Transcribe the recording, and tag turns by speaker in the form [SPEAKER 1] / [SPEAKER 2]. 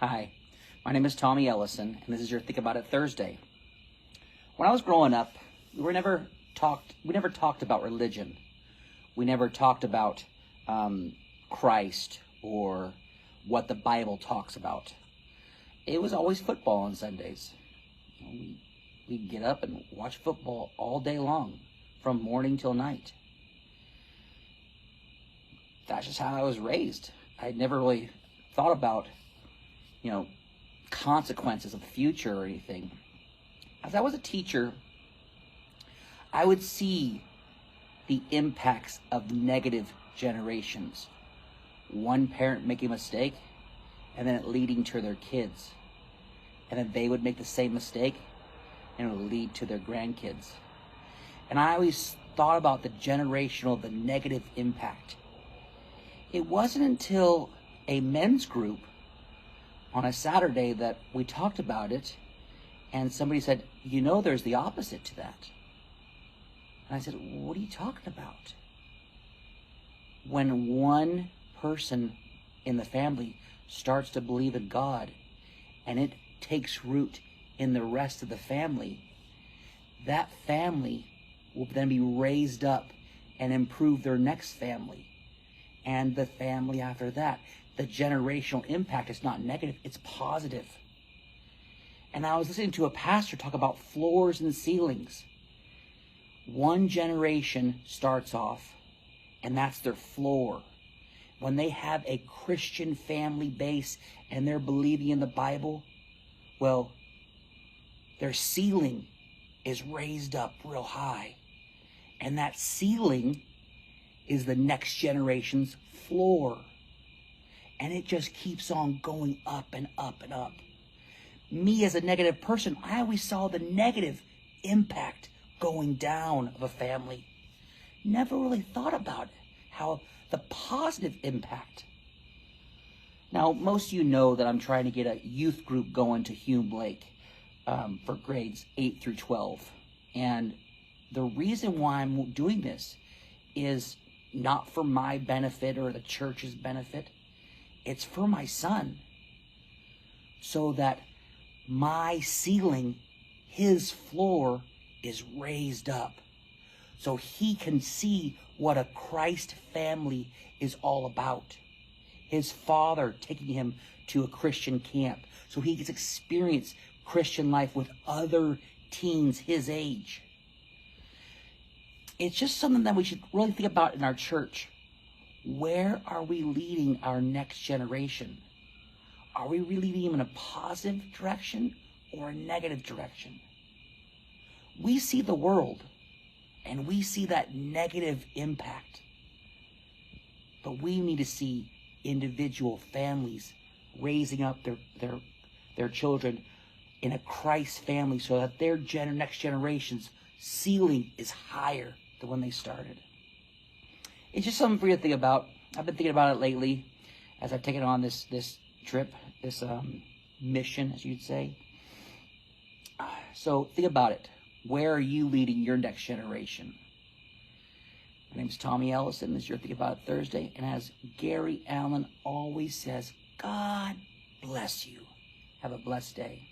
[SPEAKER 1] Hi, my name is Tommy Ellison, and this is your Think About It Thursday. When I was growing up, we never talked about religion. We never talked about Christ or what the Bible talks about. It was always football on Sundays. We'd get up and watch football all day long, from morning till night. That's just how I was raised. I'd never really thought about consequences of the future or anything. As I was a teacher, I would see the impacts of negative generations. One parent making a mistake, and then it leading to their kids. And then they would make the same mistake, and it would lead to their grandkids. And I always thought about the negative impact. It wasn't until a men's group on a Saturday that we talked about it, and somebody said, there's the opposite to that. And I said, what are you talking about? When one person in the family starts to believe in God, and it takes root in the rest of the family, that family will then be raised up and improve their next family, and the family after that. The generational impact is not negative, it's positive. And I was listening to a pastor talk about floors and ceilings. One generation starts off, and that's their floor. When they have a Christian family base and they're believing in the Bible, well, their ceiling is raised up real high. And that ceiling is the next generation's floor. And it just keeps on going up and up and up. Me as a negative person, I always saw the negative impact going down of a family. Never really thought about how the positive impact. Now, most of you know that I'm trying to get a youth group going to Hume Lake for grades 8 through 12. And the reason why I'm doing this is not for my benefit or the church's benefit. It's for my son, so that my ceiling, his floor, is raised up, so he can see what a Christ family is all about. His father taking him to a Christian camp, so he gets experience Christian life with other teens his age. It's just something that we should really think about in our church. Where are we leading our next generation? Are we really leading them in a positive direction or a negative direction? We see the world, and we see that negative impact. But we need to see individual families raising up their children in a Christ family, so that their next generation's ceiling is higher than when they started. It's just something for you to think about. I've been thinking about it lately as I've taken on this trip, this mission, as you'd say. So think about it. Where are you leading your next generation? My name's Tommy Ellison. This is your Think About It Thursday. And as Gary Allen always says, God bless you. Have a blessed day.